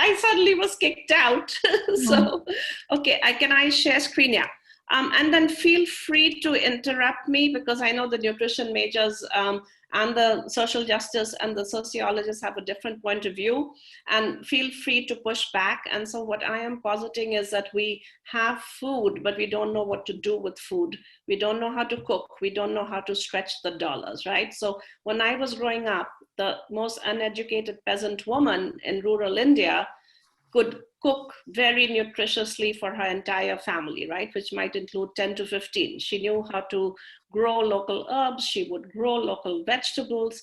I suddenly was kicked out. So, okay, can I share screen? Yeah. And then feel free to interrupt me, because I know the nutrition majors and the social justice and the sociologists have a different point of view, and feel free to push back. And so what I am positing is that we have food, but we don't know what to do with food. We don't know how to cook. We don't know how to stretch the dollars, right? So when I was growing up, the most uneducated peasant woman in rural India could cook very nutritiously for her entire family, right? Which might include 10 to 15. She knew how to grow local herbs. She would grow local vegetables.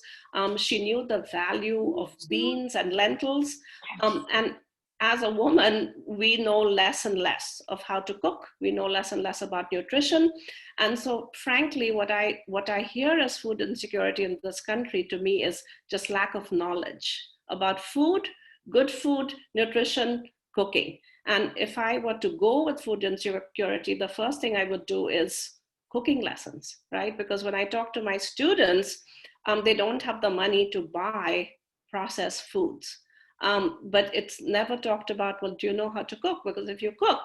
She knew the value of beans and lentils. And as a woman, we know less and less of how to cook. We know less and less about nutrition. And so frankly, what I hear as food insecurity in this country, to me, is just lack of knowledge about food, good food, nutrition, cooking. And if I were to go with food insecurity, the first thing I would do is cooking lessons, right? Because when I talk to my students, they don't have the money to buy processed foods. But it's never talked about, well, do you know how to cook? Because if you cook,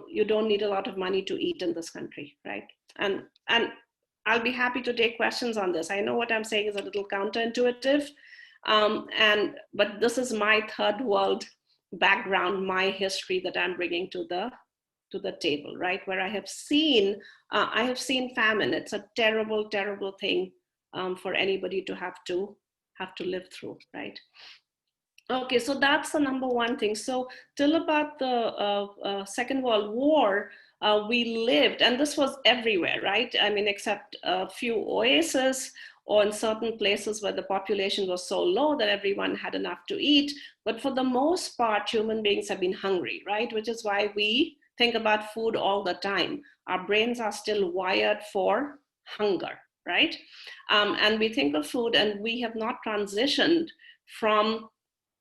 you don't need a lot of money to eat in this country, right? And I'll be happy to take questions on this. I know what I'm saying is a little counterintuitive, but this is my third world background, my history that I'm bringing to the table, right? Where I have seen famine. It's a terrible, terrible thing for anybody to have to live through, right? Okay, so that's the number one thing. So till about the Second World War, we lived, and this was everywhere, right? I mean, except a few oases, or in certain places where the population was so low that everyone had enough to eat. But for the most part, human beings have been hungry, right? Which is why we think about food all the time. Our brains are still wired for hunger, right? And we think of food, and we have not transitioned from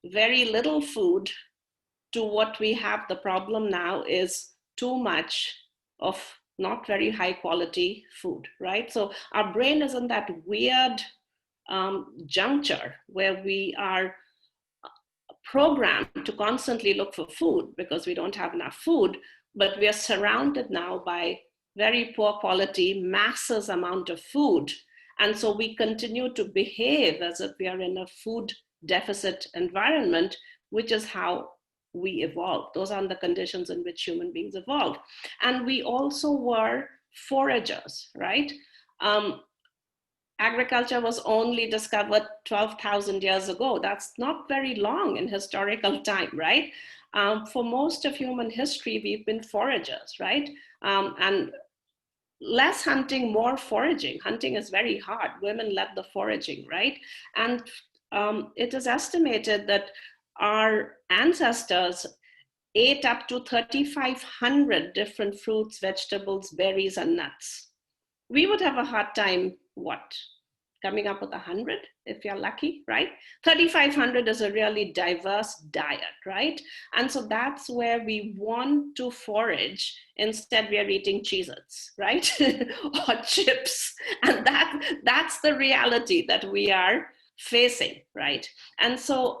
very little food to what we have. The problem now is too much of not very high quality food, right? So our brain is in that weird juncture where we are programmed to constantly look for food because we don't have enough food, but we are surrounded now by very poor quality, masses amount of food. And so we continue to behave as if we are in a food deficit environment, which is how we evolved. Those are the conditions in which human beings evolved. And we also were foragers, right? Agriculture was only discovered 12,000 years ago. That's not very long in historical time, right? For most of human history, we've been foragers, right? And less hunting, more foraging. Hunting is very hard. Women led the foraging, right? And it is estimated that our ancestors ate up to 3,500 different fruits, vegetables, berries, and nuts. We would have a hard time, coming up with 100 if you're lucky, right? 3,500 is a really diverse diet, right? And so that's where we want to forage. Instead, we are eating Cheez-Its, right? Or chips. And that's the reality that we are facing, right? And so,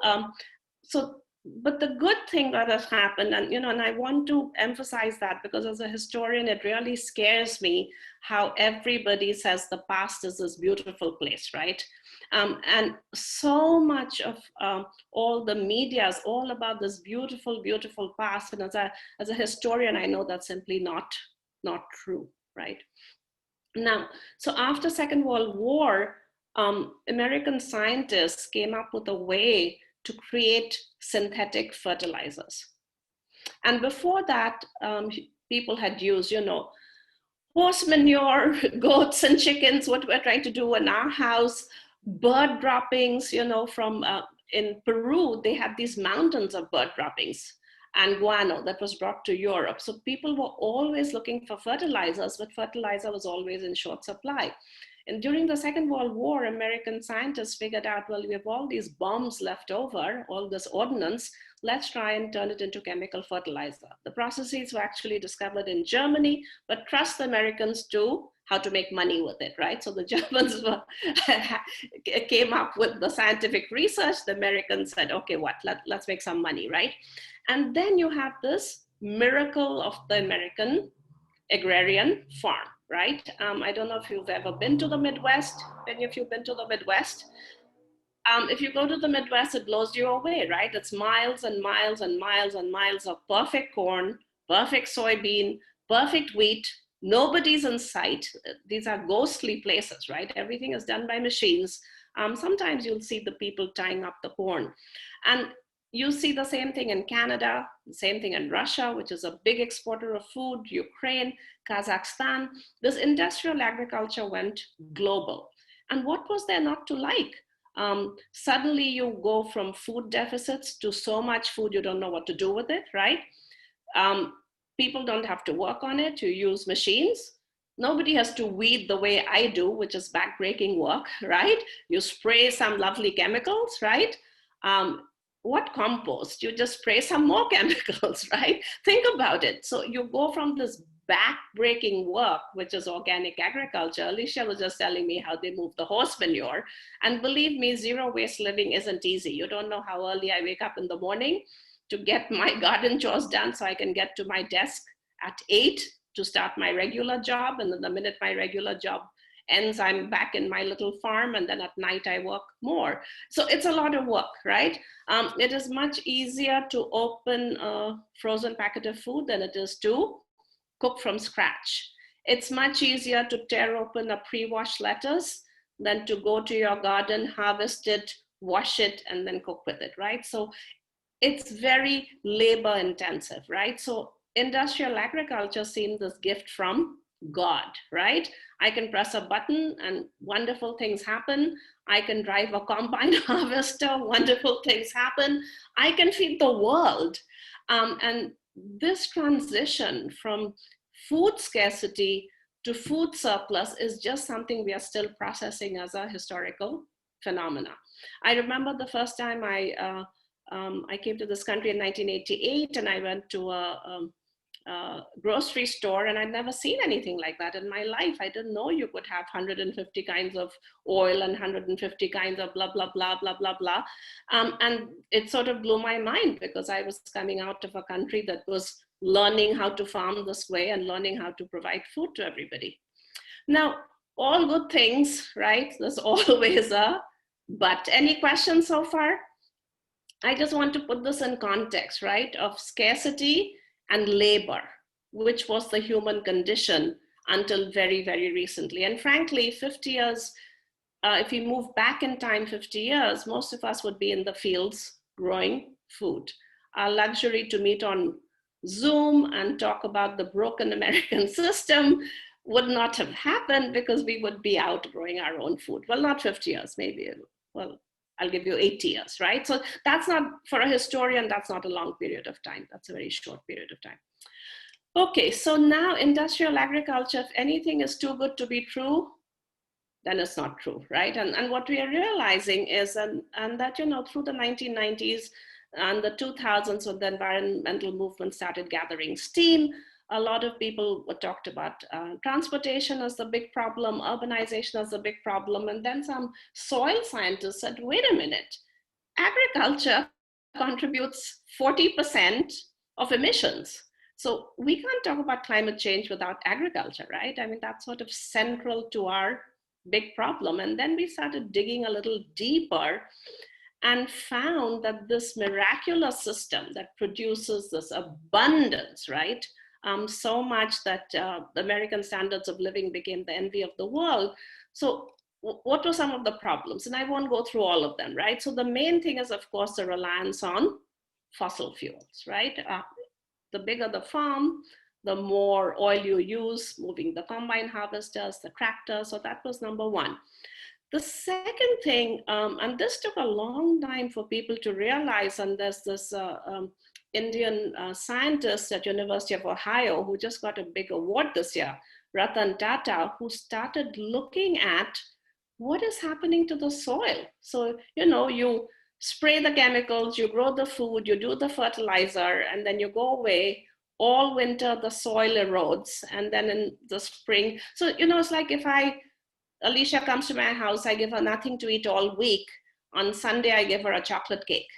but the good thing that has happened, and I want to emphasize that, because as a historian, it really scares me how everybody says the past is this beautiful place, right? And so much of all the media is all about this beautiful, beautiful past. And as a historian, I know that's simply not true, right? Now, so after Second World War, American scientists came up with a way to create synthetic fertilizers. And before that, people had used, horse manure, goats and chickens, what we're trying to do in our house, bird droppings, from in Peru, they had these mountains of bird droppings and guano that was brought to Europe. So people were always looking for fertilizers, but fertilizer was always in short supply. And during the Second World War, American scientists figured out, well, we have all these bombs left over, all this ordnance, let's try and turn it into chemical fertilizer. The processes were actually discovered in Germany, but trust the Americans to how to make money with it, right? So the Germans came up with the scientific research. The Americans said, okay, let's make some money, right? And then you have this miracle of the American agrarian farm, right? I don't know if you've ever been to the Midwest. Any of you been to the Midwest? If you go to the Midwest, it blows you away, right? It's miles and miles and miles and miles of perfect corn, perfect soybean, perfect wheat. Nobody's in sight. These are ghostly places, right? Everything is done by machines. Sometimes you'll see the people tying up the corn. And you see the same thing in Canada, the same thing in Russia, which is a big exporter of food, Ukraine, Kazakhstan. This industrial agriculture went global. And what was there not to like? Suddenly you go from food deficits to so much food you don't know what to do with it, right? People don't have to work on it. You use machines. Nobody has to weed the way I do, which is backbreaking work, right? You spray some lovely chemicals, right? What compost? You just spray some more chemicals, right? Think about it. So you go from this back-breaking work, which is organic agriculture. Alicia was just telling me how they move the horse manure. And believe me, zero waste living isn't easy. You don't know how early I wake up in the morning to get my garden chores done so I can get to my desk at 8 to start my regular job. And then the minute my regular job ends, I'm back in my little farm, and then at night I work more. So it's a lot of work, right? It is much easier to open a frozen packet of food than it is to cook from scratch. It's much easier to tear open a pre-washed lettuce than to go to your garden, harvest it, wash it, and then cook with it, right? So it's very labor intensive, right? So industrial agriculture seemed this gift from God, right? I can press a button and wonderful things happen. I can drive a combine harvester, wonderful things happen. I can feed the world. And this transition from food scarcity to food surplus is just something we are still processing as a historical phenomena. I remember the first time I came to this country in 1988, and I went to a grocery store, and I'd never seen anything like that in my life. I didn't know you could have 150 kinds of oil and 150 kinds of blah, blah, blah, blah, blah, blah. And it sort of blew my mind because I was coming out of a country that was learning how to farm this way and learning how to provide food to everybody. Now, all good things, right? There's always a but. Any questions so far? I just want to put this in context, right, of scarcity and labor, which was the human condition until very, very recently. And frankly, 50 years, if we move back in time 50 years, most of us would be in the fields growing food. Our luxury to meet on Zoom and talk about the broken American system would not have happened because we would be out growing our own food. Well, not 50 years, maybe, well, I'll give you 80 years, right? So that's not, for a historian, that's not a long period of time. That's a very short period of time. Okay, so now industrial agriculture, if anything is too good to be true, then it's not true, right? And what we are realizing is, and that, you know, through the 1990s and the 2000s, when the environmental movement started gathering steam, a lot of people talked about transportation as the big problem, urbanization as the big problem, and then some soil scientists said, wait a minute, agriculture contributes 40% of emissions. So we can't talk about climate change without agriculture, right? I mean, that's sort of central to our big problem. And then we started digging a little deeper and found that this miraculous system that produces this abundance, right? So much that the American standards of living became the envy of the world. So what were some of the problems? And I won't go through all of them, right? So the main thing is, of course, the reliance on fossil fuels, right? The bigger the farm, the more oil you use, moving the combine harvesters, the tractors. So that was number one. The second thing, and this took a long time for people to realize, and there's this Indian scientist at University of Ohio who just got a big award this year, Ratan Tata, who started looking at what is happening to the soil. So, you know, you spray the chemicals, you grow the food, you do the fertilizer, and then you go away. all winter the soil erodes, and then in the spring, so it's like if Alicia comes to my house, I give her nothing to eat all week. On Sunday, I give her a chocolate cake.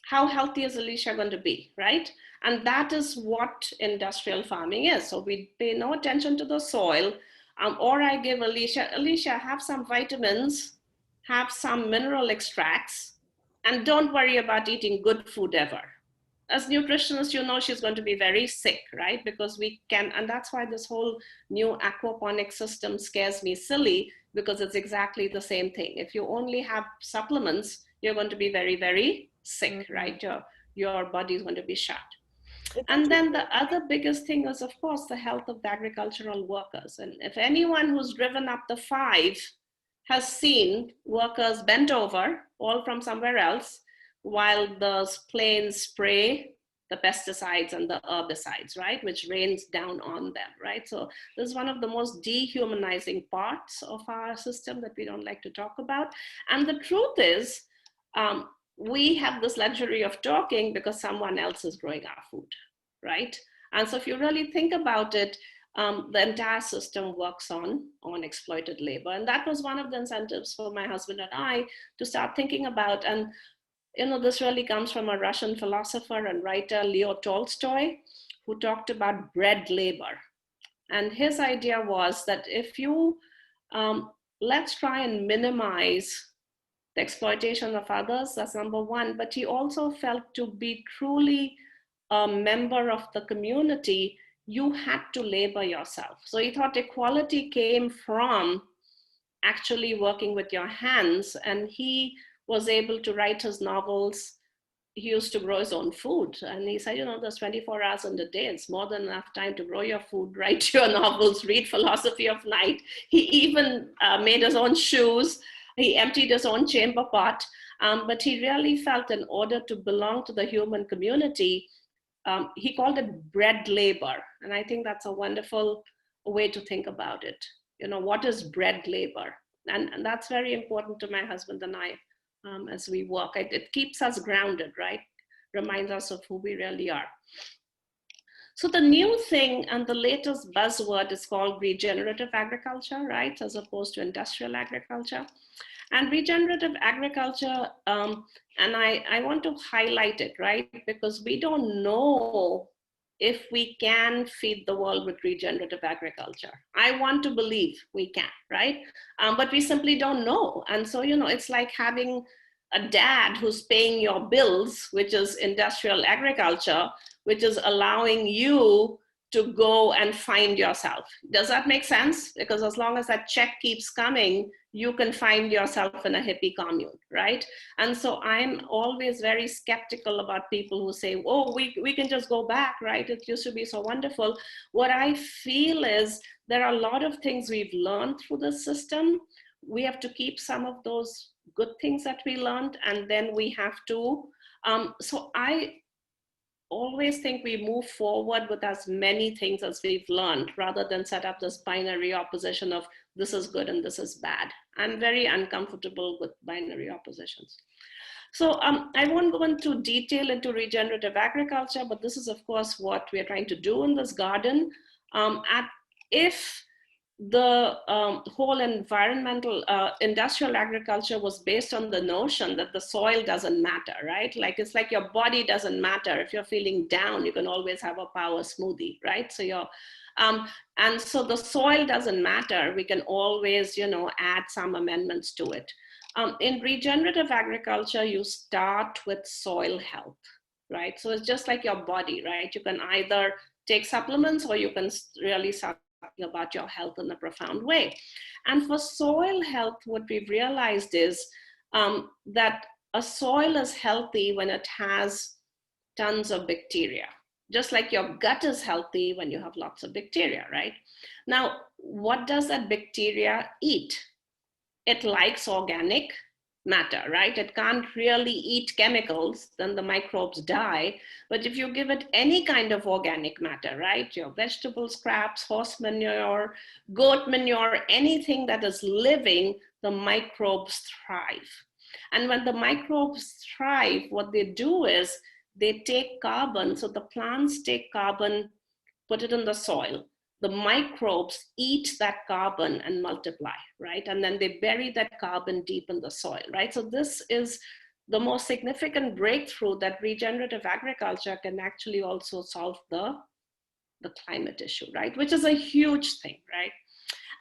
How healthy is Alicia going to be, right? And that is what industrial farming is. So we pay no attention to the soil, or I give Alicia, have some vitamins, have some mineral extracts, and don't worry about eating good food ever. As nutritionists, she's going to be very sick, right? Because we can, and that's why this whole new aquaponic system scares me silly, because it's exactly the same thing. If you only have supplements, you're going to be very, very sick, right? Your body is going to be shot. And then the other biggest thing is, of course, the health of the agricultural workers. And if anyone who's driven up the 5 has seen workers bent over, all from somewhere else, while the planes spray the pesticides and the herbicides, right, which rains down on them, right? So this is one of the most dehumanizing parts of our system that we don't like to talk about. And the truth is, we have this luxury of talking because someone else is growing our food, right? And so if you really think about it, the entire system works on exploited labor. And that was one of the incentives for my husband and I to start thinking about. And this really comes from a Russian philosopher and writer, Leo Tolstoy, who talked about bread labor. And his idea was that if you, let's try and minimize the exploitation of others, that's number one. But he also felt to be truly a member of the community, you had to labor yourself. So he thought equality came from actually working with your hands. And he was able to write his novels. He used to grow his own food. And he said, there's 24 hours in the day. It's more than enough time to grow your food, write your novels, read philosophy of light. He even made his own shoes. He emptied his own chamber pot. But he really felt in order to belong to the human community, he called it bread labor. And I think that's a wonderful way to think about it. What is bread labor? And that's very important to my husband and I. As we work, it keeps us grounded, right? Reminds us of who we really are. So the new thing and the latest buzzword is called regenerative agriculture, right? As opposed to industrial agriculture. And regenerative agriculture, and I want to highlight it, right? Because we don't know if we can feed the world with regenerative agriculture. I want to believe we can, right? But we simply don't know. And so, it's like having a dad who's paying your bills, which is industrial agriculture, which is allowing you to go and find yourself. Does that make sense? Because as long as that check keeps coming, you can find yourself in a hippie commune, right? And so I'm always very skeptical about people who say, oh, we can just go back, right? It used to be so wonderful. What I feel is there are a lot of things we've learned through the system. We have to keep some of those good things that we learned, and then we have to, so I always think we move forward with as many things as we've learned rather than set up this binary opposition of this is good and this is bad. I'm very uncomfortable with binary oppositions. So I won't go into detail into regenerative agriculture, but this is of course what we are trying to do in this garden. If the whole environmental industrial agriculture was based on the notion that the soil doesn't matter, right? Like it's like your body doesn't matter. If you're feeling down, you can always have a power smoothie, right? So you're and so the soil doesn't matter. We can always, add some amendments to it. In regenerative agriculture, you start with soil health, right? So it's just like your body, right? You can either take supplements or you can really start about your health in a profound way. And for soil health, what we've realized is that a soil is healthy when it has tons of bacteria, just like your gut is healthy when you have lots of bacteria, right? Now, what does that bacteria eat? It likes organic matter, right? It can't really eat chemicals, then the microbes die. But if you give it any kind of organic matter, right? Your vegetable scraps, horse manure, goat manure, anything that is living, the microbes thrive. And when the microbes thrive, what they do is they take carbon. So the plants take carbon, put it in the soil. The microbes eat that carbon and multiply, right? And then they bury that carbon deep in the soil, right? So this is the most significant breakthrough that regenerative agriculture can actually also solve the climate issue, right? Which is a huge thing, right?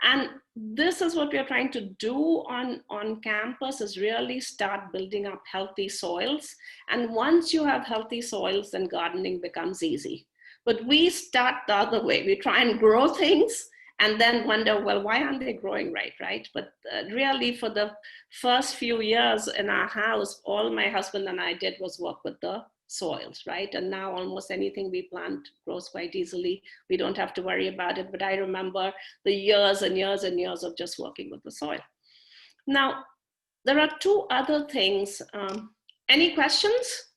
And this is what we are trying to do on campus, is really start building up healthy soils. And once you have healthy soils, then gardening becomes easy. But we start the other way. We try and grow things and then wonder, well, why aren't they growing right? But really for the first few years in our house, all my husband and I did was work with the soils, right? And now almost anything we plant grows quite easily. We don't have to worry about it. But I remember the years and years and years of just working with the soil. Now, there are two other things. Any questions?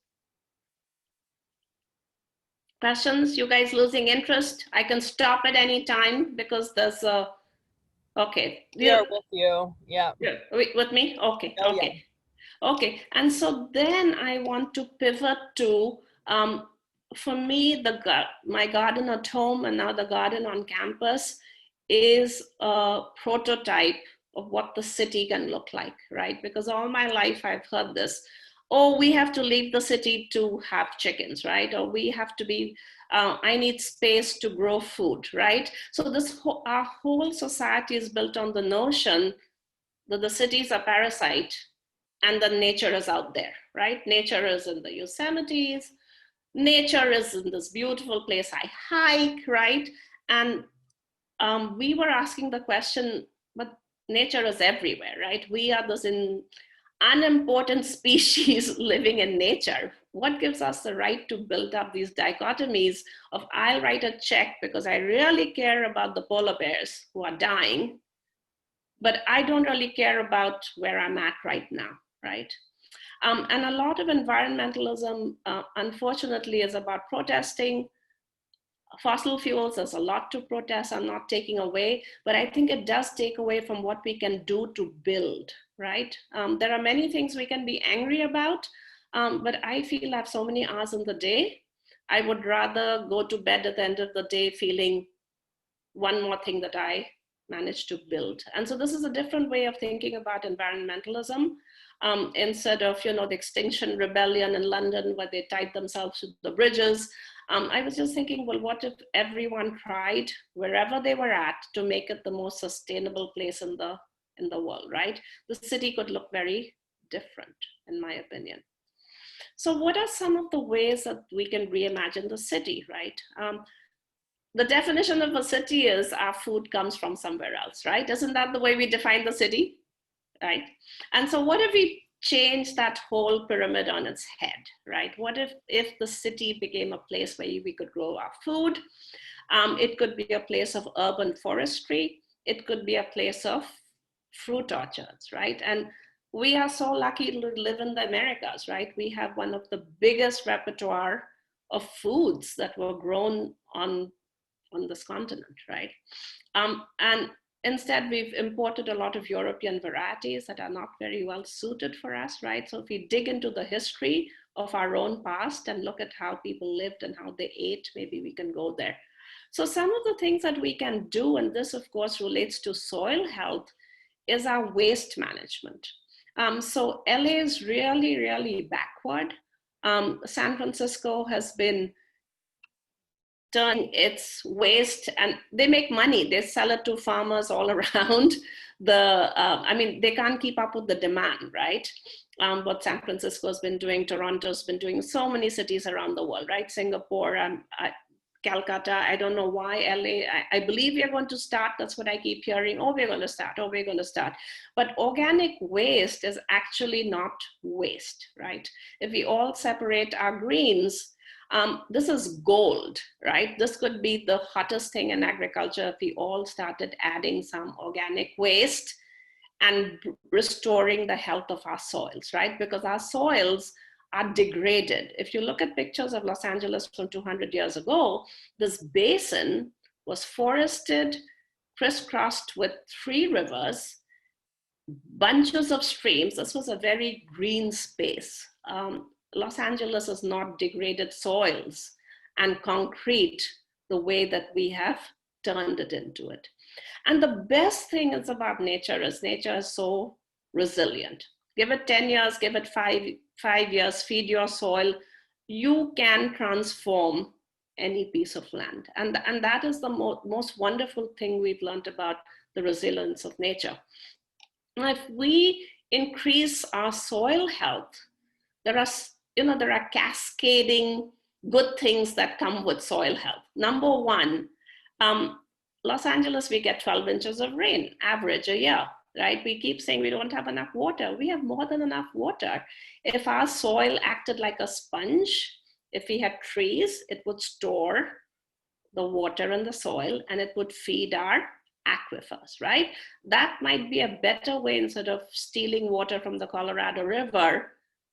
Questions? You guys losing interest? I can stop at any time because there's a, okay. We are with you, yeah. With me? Okay, oh, okay. Yeah. Okay, and so then I want to pivot to, for me, my garden at home and now the garden on campus is a prototype of what the city can look like, right? Because all my life I've heard this, oh, we have to leave the city to have chickens, right? Or we have to be, I need space to grow food, right? So our whole society is built on the notion that the city is a parasite and the nature is out there, right? Nature is in the Yosemites. Nature is in this beautiful place I hike, right? And we were asking the question, but nature is everywhere, right? We are this unimportant species living in nature. What gives us the right to build up these dichotomies of I'll write a check because I really care about the polar bears who are dying, but I don't really care about where I'm at right now, right? And a lot of environmentalism, unfortunately, is about protesting fossil fuels. There's a lot to protest. I'm not taking away, but I think it does take away from what we can do to build, right? There are many things we can be angry about, but I feel I have so many hours in the day. I would rather go to bed at the end of the day feeling one more thing that I managed to build. And so this is a different way of thinking about environmentalism. Instead of, the Extinction Rebellion in London where they tied themselves to the bridges, I was just thinking, well, what if everyone tried wherever they were at to make it the most sustainable place in the world, right? The city could look very different, in my opinion. So what are some of the ways that we can reimagine the city, right? The definition of a city is our food comes from somewhere else, right? Isn't that the way we define the city, right? And so what if we change that whole pyramid on its head, right? What if the city became a place where we could grow our food? It could be a place of urban forestry. It could be a place of fruit orchards, right? And we are so lucky to live in the Americas, right? We have one of the biggest repertoire of foods that were grown on this continent, right? And instead, we've imported a lot of European varieties that are not very well suited for us, right? So if we dig into the history of our own past and look at how people lived and how they ate, maybe we can go there. So some of the things that we can do, and this of course relates to soil health, is our waste management. So LA is really, really backward. San Francisco has been turning its waste, and they make money. They sell it to farmers all around. They can't keep up with the demand, right? What San Francisco has been doing, Toronto's been doing, so many cities around the world, right? Singapore, Calcutta, I don't know why LA, I believe we are going to start, that's what I keep hearing, we're going to start. But organic waste is actually not waste, right? If we all separate our greens, this is gold, right? This could be the hottest thing in agriculture if we all started adding some organic waste and restoring the health of our soils, right? Because our soils are degraded. If you look at pictures of Los Angeles from 200 years ago, this basin was forested, crisscrossed with 3 rivers, bunches of streams. This was a very green space. Los Angeles is not degraded soils and concrete the way that we have turned it into it. And the best thing is about nature is so resilient. Give it 10 years, give it five years, feed your soil, you can transform any piece of land. And that is the most wonderful thing we've learned about the resilience of nature. Now, if we increase our soil health, there are cascading good things that come with soil health. Number one, Los Angeles, we get 12 inches of rain, average a year, right? We keep saying we don't have enough water. We have more than enough water. If our soil acted like a sponge, if we had trees, it would store the water in the soil and it would feed our aquifers, right? That might be a better way, instead of stealing water from the Colorado River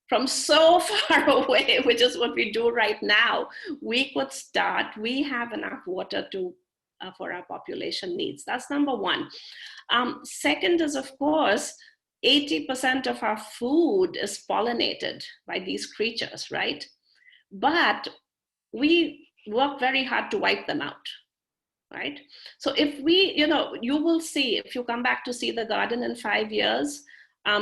from so far away, which is what we do right now. We could start, we have enough water to for our population needs. That's number one. Second is, of course, 80% of our food is pollinated by these creatures, right? But we work very hard to wipe them out, right? So if we, you will see, if you come back to see the garden in 5 years,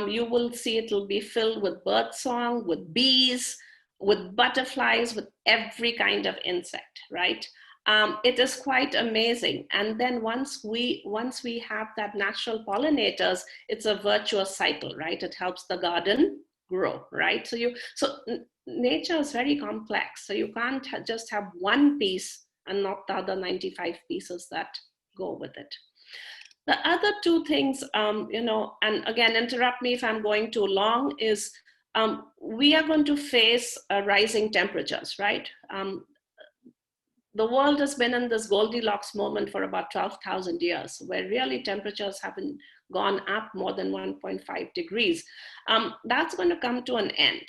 you will see it'll be filled with birdsong, with bees, with butterflies, with every kind of insect, right? It is quite amazing. And then once we have that natural pollinators, it's a virtuous cycle, right? It helps the garden grow, right? So nature is very complex. So you can't just have one piece and not the other 95 pieces that go with it. The other two things, and again, interrupt me if I'm going too long, is we are going to face rising temperatures, right? The world has been in this Goldilocks moment for about 12,000 years, where really temperatures haven't gone up more than 1.5 degrees. That's going to come to an end.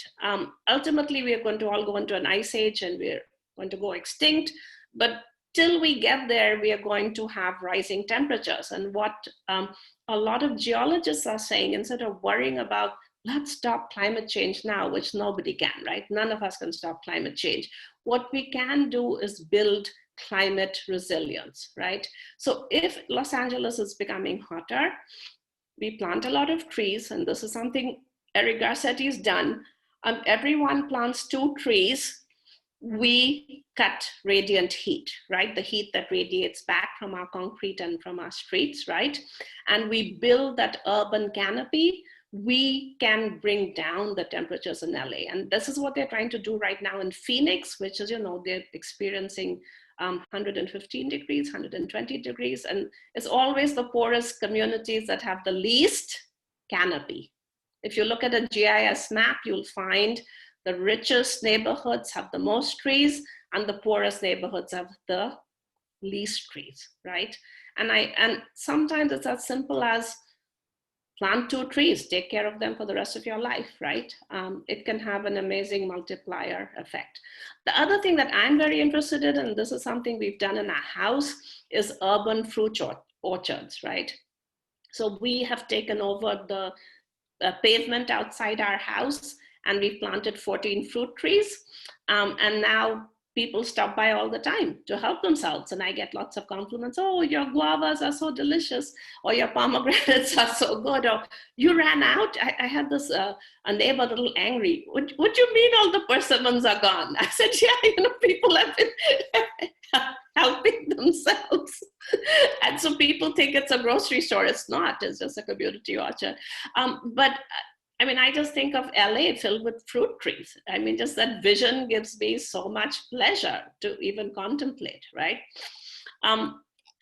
Ultimately, we are going to all go into an ice age and we're going to go extinct. But till we get there, we are going to have rising temperatures. And what a lot of geologists are saying, instead of worrying about, let's stop climate change now, which nobody can, right? None of us can stop climate change. What we can do is build climate resilience, right? So if Los Angeles is becoming hotter, we plant a lot of trees, and this is something Eric Garcetti's done. Everyone plants 2 trees. We cut radiant heat, right? The heat that radiates back from our concrete and from our streets, right? And we build that urban canopy. We can bring down the temperatures in LA. And this is what they're trying to do right now in Phoenix, which is, they're experiencing 115 degrees, 120 degrees. And it's always the poorest communities that have the least canopy. If you look at a GIS map, you'll find the richest neighborhoods have the most trees and the poorest neighborhoods have the least trees, right? And sometimes it's as simple as plant 2 trees, take care of them for the rest of your life, right? It can have an amazing multiplier effect. The other thing that I'm very interested in, and this is something we've done in our house, is urban fruit orchards, right? So we have taken over the pavement outside our house and we've planted 14 fruit trees. And now people stop by all the time to help themselves. And I get lots of compliments. Oh, your guavas are so delicious, or your pomegranates are so good, or you ran out. I had this, a neighbor a little angry. What do you mean all the persimmons are gone? I said, yeah, people have been helping themselves. And so people think it's a grocery store. It's not, it's just a community orchard. But I just think of LA filled with fruit trees. Just that vision gives me so much pleasure to even contemplate, right?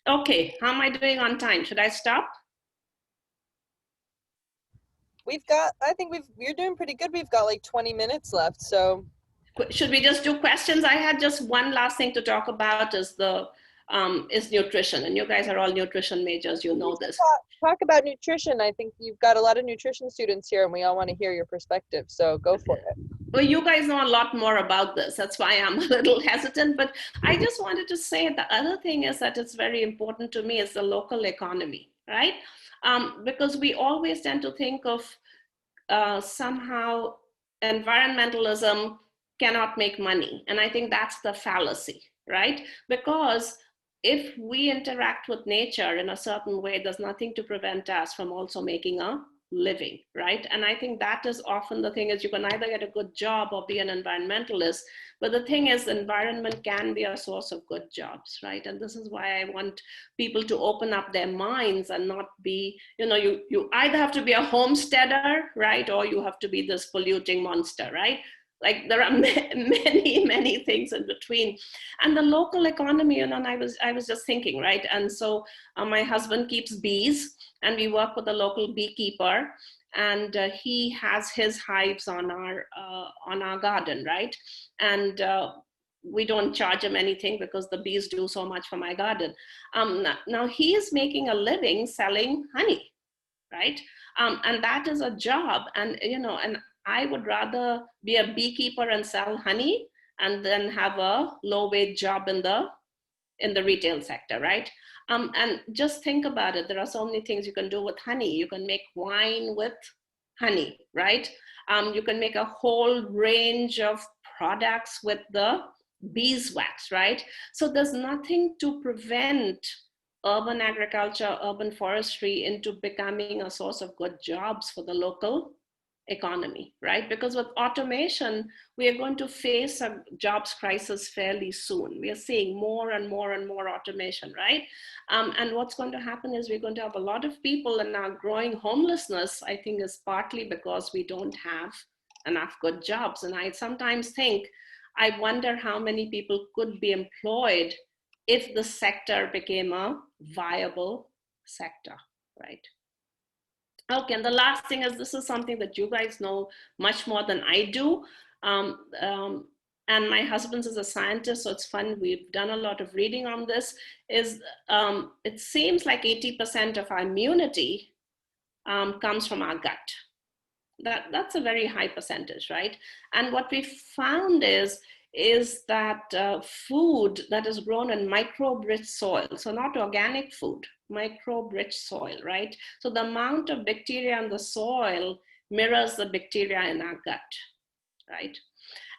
Okay, how am I doing on time? Should I stop? I think you're doing pretty good. We've got like 20 minutes left, so. Should we just do questions? I had just one last thing to talk about is nutrition, and you guys are all nutrition majors, this. Talk about nutrition. I think you've got a lot of nutrition students here and we all want to hear your perspective, so go for it. Well, you guys know a lot more about this. That's why I'm a little hesitant, but I just wanted to say the other thing is that it's very important to me is the local economy, right? Because we always tend to think of somehow environmentalism cannot make money. And I think that's the fallacy, right? Because if we interact with nature in a certain way, there's nothing to prevent us from also making a living, right? And I think that is often the thing, is you can either get a good job or be an environmentalist. But the thing is, the environment can be a source of good jobs, right? And this is why I want people to open up their minds and not be, you either have to be a homesteader, right? Or you have to be this polluting monster, right? Like there are many, many things in between. And the local economy, and I was just thinking, right? And so my husband keeps bees, and we work with a local beekeeper, and he has his hives on our garden, right? And we don't charge him anything because the bees do so much for my garden. Now he is making a living selling honey, right? And that is a job, and and I would rather be a beekeeper and sell honey and then have a low wage job in the retail sector, right? And just think about it. There are so many things you can do with honey. You can make wine with honey, right? You can make a whole range of products with the beeswax, right? So there's nothing to prevent urban agriculture, urban forestry into becoming a source of good jobs for the local economy, right? Because with automation, we are going to face a jobs crisis fairly soon. We are seeing more and more and more automation, right? And what's going to happen is we're going to have a lot of people, and now growing homelessness, I think, is partly because we don't have enough good jobs. And I sometimes think, I wonder how many people could be employed if the sector became a viable sector, right? Okay, and the last thing is, this is something that you guys know much more than I do. And my husband is a scientist, so it's fun. We've done a lot of reading on this. It seems like 80% of our immunity comes from our gut. That's a very high percentage, right? And what we found is that food that is grown in microbe-rich soil, so not organic food, microbe-rich soil, right? So the amount of bacteria in the soil mirrors the bacteria in our gut, right?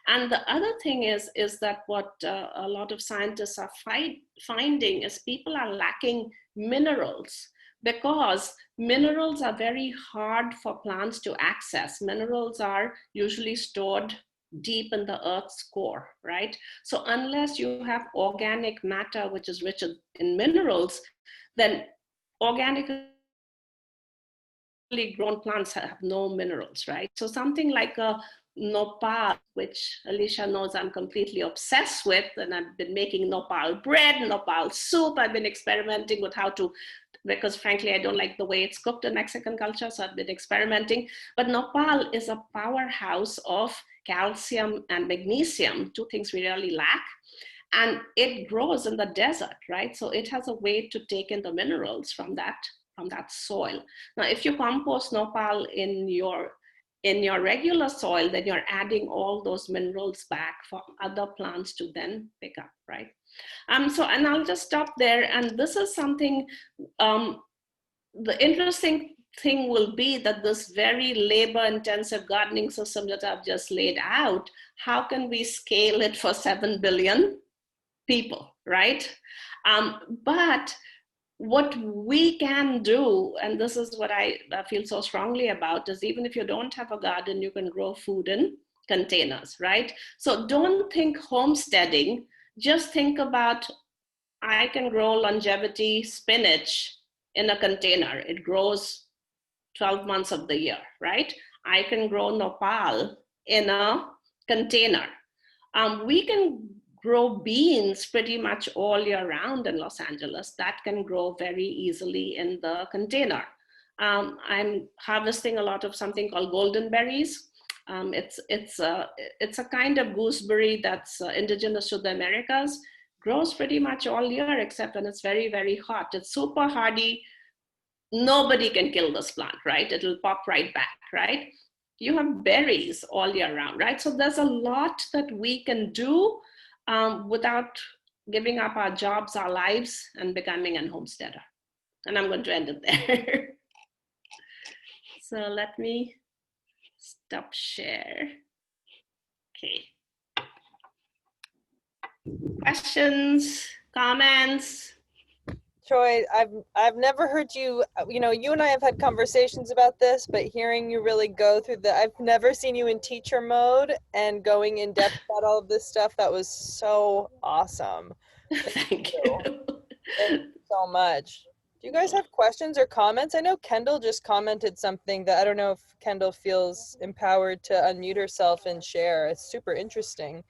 And the other thing is that what a lot of scientists are finding is people are lacking minerals, because minerals are very hard for plants to access. Minerals are usually stored deep in the earth's core, right? So unless you have organic matter, which is rich in minerals, then organically grown plants have no minerals, right? So something like a nopal, which Alicia knows I'm completely obsessed with, and I've been making nopal bread, nopal soup. I've been experimenting with how to, because frankly, I don't like the way it's cooked in Mexican culture, so I've been experimenting. But nopal is a powerhouse of calcium and magnesium, two things we really lack. And it grows in the desert, right? So it has a way to take in the minerals from that soil. Now, if you compost nopal in your regular soil, then you're adding all those minerals back for other plants to then pick up, right? And I'll just stop there. And this is something, the interesting thing will be that this very labor-intensive gardening system that I've just laid out, how can we scale it for 7 billion people, right? But what we can do, and this is what I feel so strongly about, is even if you don't have a garden, you can grow food in containers, right? So don't think homesteading, just think about, I can grow longevity spinach in a container. It grows 12 months of the year, right? I can grow nopal in a container. We can grow beans pretty much all year round in Los Angeles. That can grow very easily in the container. I'm harvesting a lot of something called golden berries. It's a kind of gooseberry that's indigenous to the Americas. Grows pretty much all year except when it's very, very hot. It's super hardy. Nobody can kill this plant, right? It'll pop right back, right? You have berries all year round, right? So there's a lot that we can do without giving up our jobs, our lives, and becoming a homesteader. And I'm going to end it there. So let me stop share. Okay. Questions, comments? Choi, I've never heard you, you know, you and I have had conversations about this, but hearing you really go through I've never seen you in teacher mode and going in depth about all of this stuff. That was so awesome. Thank you. Thank you so much. Do you guys have questions or comments? I know Kendall just commented something that I don't know if Kendall feels empowered to unmute herself and share. It's super interesting.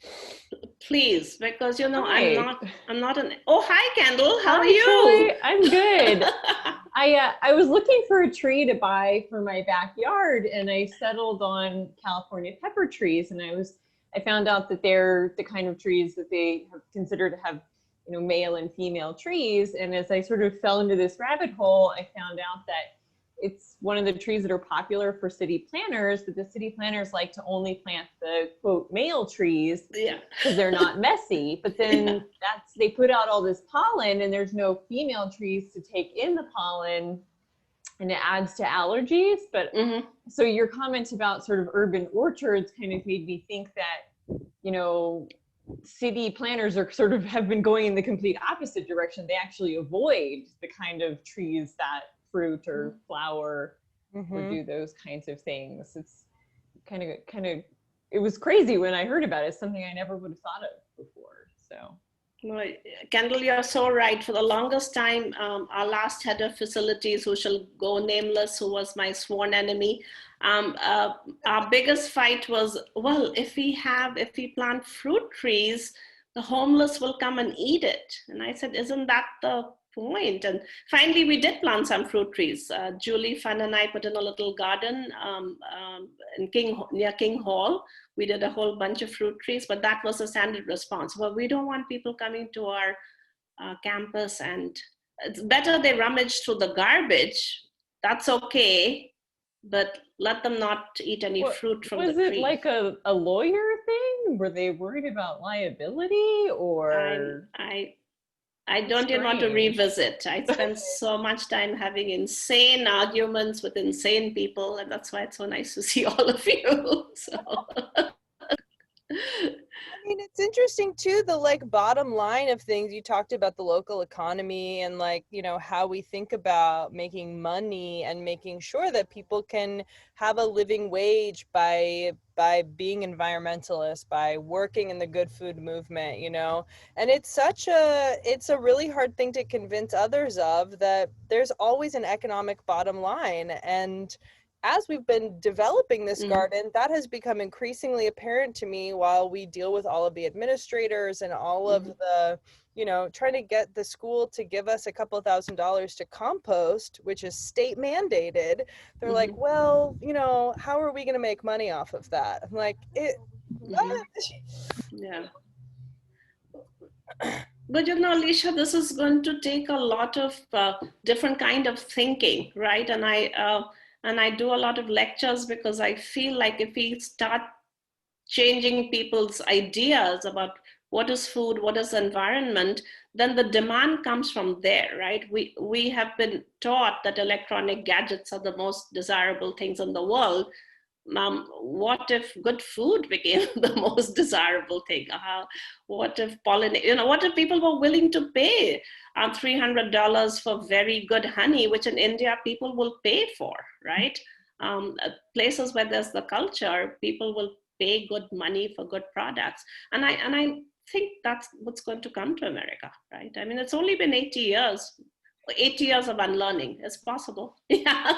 Please, because you know, Hi. I'm not an, oh, hi Kendall, how are Hi, you? Choi. I'm good. I was looking for a tree to buy for my backyard, and I settled on California pepper trees, and I found out that they're the kind of trees that they have considered to have, you know, male and female trees. And as I sort of fell into this rabbit hole, I found out that it's one of the trees that are popular for city planners, but the city planners like to only plant the quote male trees because they're not messy. But then they put out all this pollen and there's no female trees to take in the pollen, and it adds to allergies. But so your comment about sort of urban orchards kind of made me think that, you know, city planners are sort of have been going in the complete opposite direction. They actually avoid the kind of trees that fruit or flower or do those kinds of things. It's kind of it was crazy when I heard about it. It's something I never would have thought of before. So Kendall, you're so right. For the longest time, our last head of facilities, who shall go nameless, who was my sworn enemy, our biggest fight was, well, if we plant fruit trees, the homeless will come and eat it. And I said, isn't that the point? And finally, we did plant some fruit trees. Julie Fun and I put in a little garden near King Hall. We did a whole bunch of fruit trees, but that was a standard response. Well, we don't want people coming to our campus, and it's better they rummage through the garbage. That's okay, but let them not eat any fruit from the tree. Was it like a lawyer thing? Were they worried about liability, or? I don't even want to revisit. I spent so much time having insane arguments with insane people, and that's why it's so nice to see all of you. So. I mean, it's interesting too, the like bottom line of things. You talked about the local economy and like, you know, how we think about making money and making sure that people can have a living wage by being environmentalists, by working in the good food movement, you know. And it's a really hard thing to convince others of, that there's always an economic bottom line. And as we've been developing this garden, that has become increasingly apparent to me while we deal with all of the administrators and all of the, you know, trying to get the school to give us a couple $1,000s to compost, which is state mandated. They're like, well, you know, how are we going to make money off of that? I'm like, Yeah. But you know, Alicia, this is going to take a lot of different kind of thinking, right? And I do a lot of lectures because I feel like if we start changing people's ideas about what is food, what is environment, then the demand comes from there, right? We have been taught that electronic gadgets are the most desirable things in the world. What if good food became the most desirable thing? What if what if people were willing to pay $300 for very good honey, which in India people will pay for, right? Places where there's the culture, people will pay good money for good products. And I think that's what's going to come to America, right? I mean, it's only been 80 years. 80 years of unlearning. It's possible. Yeah.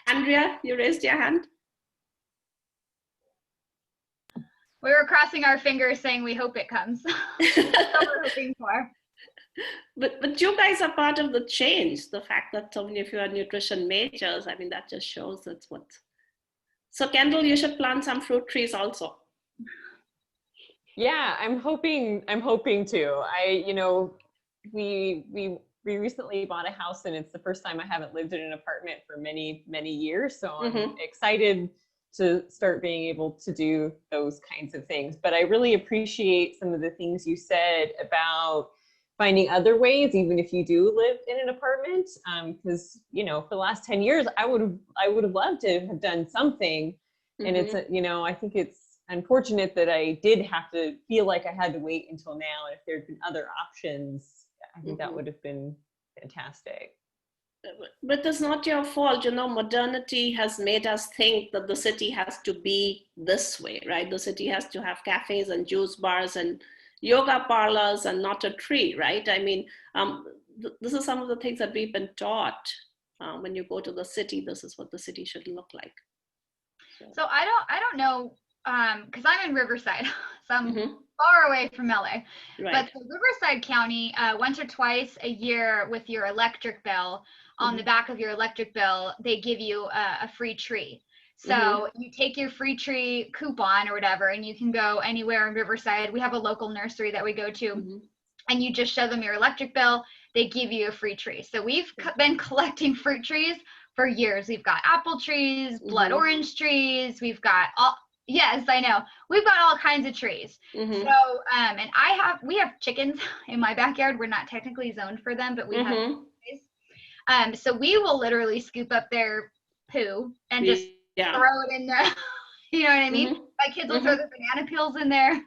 Andrea, you raised your hand. We were crossing our fingers saying we hope it comes. That's what we're hoping for. But you guys are part of the change. The fact that so many of you are nutrition majors, I mean, that just shows that's what. So Kendall, you should plant some fruit trees also. Yeah, I'm hoping to. We recently bought a house, and it's the first time I haven't lived in an apartment for many, many years. So I'm excited to start being able to do those kinds of things. But I really appreciate some of the things you said about finding other ways, even if you do live in an apartment. Because, you know, for the last 10 years, I would have loved to have done something. And it's, you know, I think it's unfortunate that I did have to feel like I had to wait until now. If there'd been other options, I think that would have been fantastic. But it's not your fault. Modernity has made us think that the city has to be this way, right? The city has to have cafes and juice bars and yoga parlors and not a tree, right? I mean, this is some of the things that we've been taught. When you go to the city, this is what the city should look like. So I don't know, because I'm in Riverside, so I'm far away from LA. Right. But the Riverside County, once or twice a year with your electric bill, on the back of your electric bill, they give you a free tree. So you take your free tree coupon or whatever, and you can go anywhere in Riverside. We have a local nursery that we go to, and you just show them your electric bill. They give you a free tree. So we've been collecting fruit trees for years. We've got apple trees, blood orange trees. We've got all, yes, I know. We've got all kinds of trees. So, and we have chickens in my backyard. We're not technically zoned for them, but we have trees. So we will literally scoop up their poo and just throw it in there. You know what I mean? My kids will throw the banana peels in there,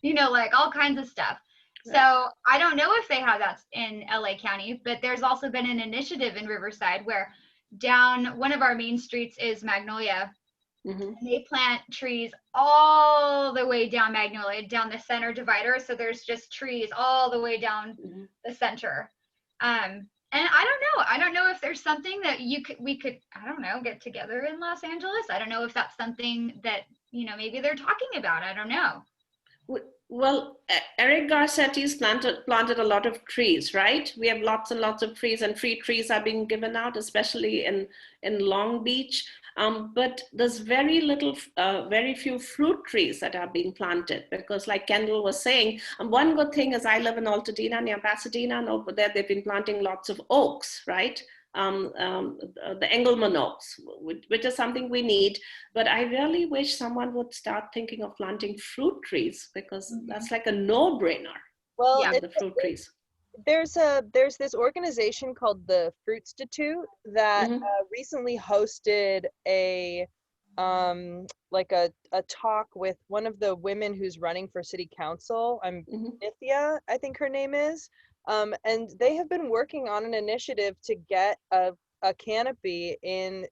like all kinds of stuff. So I don't know if they have that in LA County, but there's also been an initiative in Riverside where down one of our main streets is Magnolia. And they plant trees all the way down Magnolia, down the center divider. So there's just trees all the way down the center. And I don't know if there's something that we could, I don't know, get together in Los Angeles. I don't know if that's something that, maybe they're talking about. I don't know. Well, Eric Garcetti's planted a lot of trees, right? We have lots and lots of trees, and free trees are being given out, especially in Long Beach. But there's very few fruit trees that are being planted because, like Kendall was saying, one good thing is I live in Altadena near Pasadena, and over there they've been planting lots of oaks, right? The Engelmann oaks, which is something we need. But I really wish someone would start thinking of planting fruit trees because that's like a no-brainer. Well, the fruit trees. There's this organization called the Fruit Statute that recently hosted a talk with one of the women who's running for city council. Nithya, I think her name is. And they have been working on an initiative to get a canopy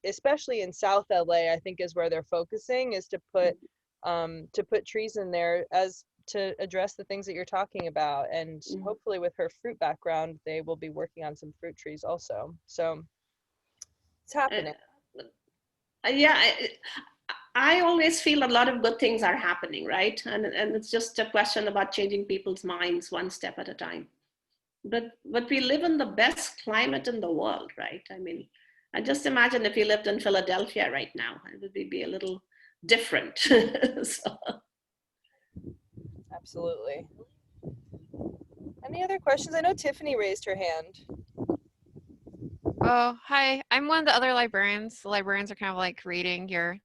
especially in South LA, I think is where they're focusing, is to put trees in there to address the things that you're talking about. And hopefully with her fruit background, they will be working on some fruit trees also. So it's happening. I always feel a lot of good things are happening, right? And it's just a question about changing people's minds one step at a time. But we live in the best climate in the world, right? I mean, I just imagine if you lived in Philadelphia right now, it would be a little different. Absolutely. Any other questions? I know Tiffany raised her hand. Oh, hi. I'm one of the other librarians. The librarians are kind of like reading your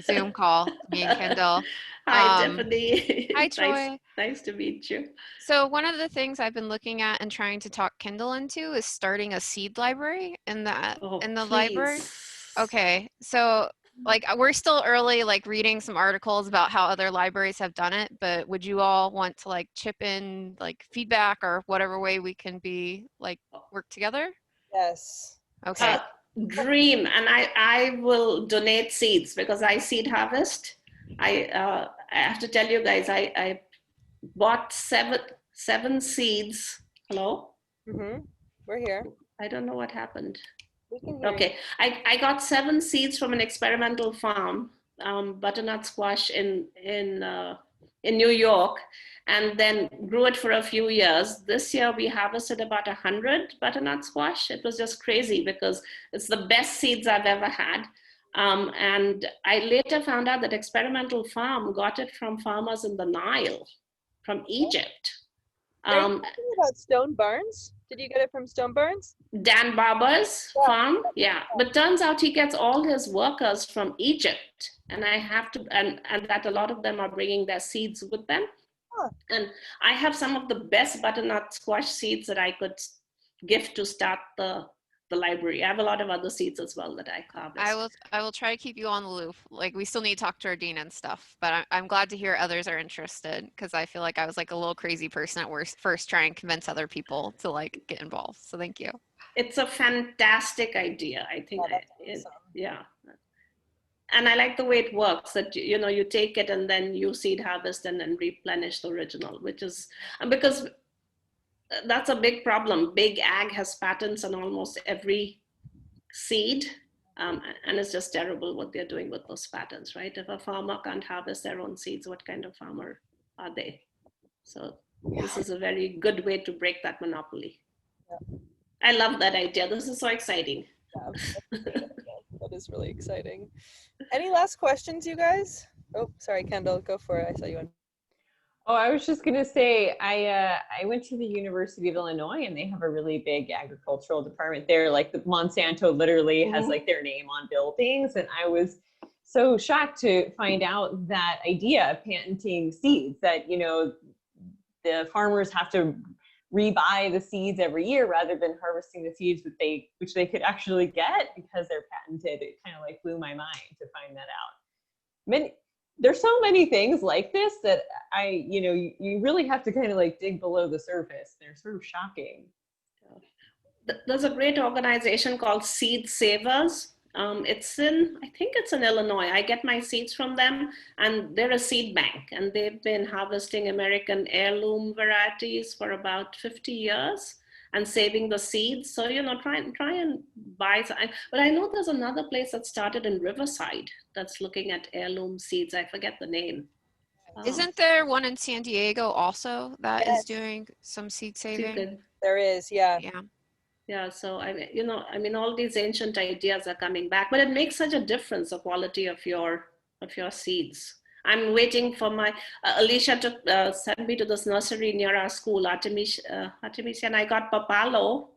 Zoom call, me and Kendall. Hi, Tiffany. Hi, Choi. Nice to meet you. So one of the things I've been looking at and trying to talk Kendall into is starting a seed library in the library. Okay, so we're still early, reading some articles about how other libraries have done it, but would you all want to chip in feedback or whatever way we can be work together? Yes. Okay. Dream, and I will donate seeds because I seed harvest. I have to tell you guys, I bought seven seeds. Hello? We're here. I don't know what happened. We can hear you. I got 7 seeds from an experimental farm, Butternut Squash in New York, and then grew it for a few years. This year we harvested about 100 butternut squash. It was just crazy because it's the best seeds I've ever had. And I later found out that experimental farm got it from farmers in the Nile, from Egypt. Are you talking about Stone Barns? Did you get it from Stone Barns? Dan Barber's farm, yeah. But turns out he gets all his workers from Egypt, and I have to, and that a lot of them are bringing their seeds with them. And I have some of the best butternut squash seeds that I could gift to start the the library. I have a lot of other seeds as well that I harvest. I will try to keep you on the loop. Like, we still need to talk to our dean and stuff, but I'm glad to hear others are interested, because I feel like I was like a little crazy person at first trying to convince other people to like get involved. So thank you. It's a fantastic idea. I think, Awesome. yeah. And I like the way it works, that, you know, you take it and then you seed harvest and then replenish the original, which is, because that's a big problem. Big ag has patents on almost every seed, and it's just terrible what they're doing with those patents, right? If a farmer can't harvest their own seeds, what kind of farmer are they? So this is a very good way to break that monopoly. Yeah. I love that idea. This is so exciting. Yeah, that is really exciting. Any last questions, you guys? Oh, sorry, Kendall, go for it. I saw you on. Oh, I was just gonna say, I went to the University of Illinois, and they have a really big agricultural department there. Like, the Monsanto literally has like their name on buildings, and I was so shocked to find out that idea of patenting seeds, that, you know, the farmers have to rebuy the seeds every year rather than harvesting the seeds that which they could actually get because they're patented. It kind of like blew my mind to find that out. There's so many things like this that you really have to kind of like dig below the surface. They're sort of shocking. There's a great organization called Seed Savers. I think it's in Illinois. I get my seeds from them, and they're a seed bank, and they've been harvesting American heirloom varieties for about 50 years and saving the seeds. So, you know, try and buy some. But I know there's another place that started in Riverside that's looking at heirloom seeds. I forget the name. Isn't there one in San Diego also that is doing some seed saving? There is, yeah. Yeah, so I mean, all these ancient ideas are coming back, but it makes such a difference, the quality of your seeds. I'm waiting for my Alicia to send me to this nursery near our school, Artemisia, and I got papalo,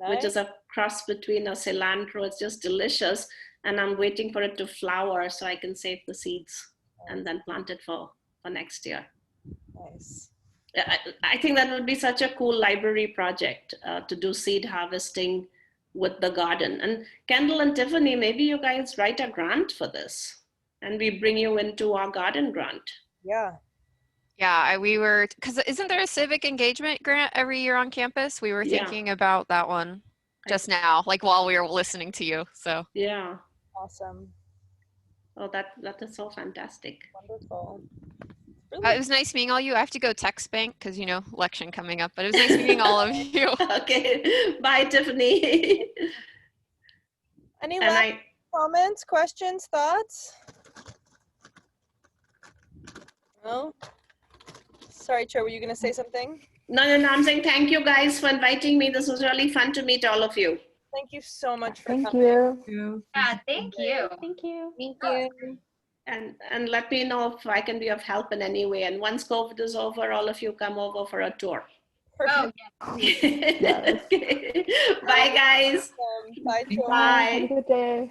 which is a cross between a cilantro. It's just delicious, and I'm waiting for it to flower so I can save the seeds and then plant it for next year. Nice. I think that would be such a cool library project to do seed harvesting with the garden. And Kendall and Tiffany, maybe you guys write a grant for this and we bring you into our garden grant. Yeah. Yeah, we were, because isn't there a civic engagement grant every year on campus? We were thinking about that one just now, like while we were listening to you. So yeah. Awesome. Oh, that is so fantastic. Wonderful. It was nice meeting all you. I have to go text bank because, you know, election coming up, but it was nice meeting all of you. Okay. Bye, Tiffany. Any last comments, questions, thoughts? No? Sorry, Choi, were you going to say something? No. I'm saying thank you guys for inviting me. This was really fun to meet all of you. Thank you so much for coming. Thank you. Yeah, thank you. Thank you. Thank you. And let me know if I can be of help in any way. And once COVID is over, all of you come over for a tour. Perfect. Oh, yeah. Yes. Okay. Bye, guys. Bye, Choi. Bye. Have a good day.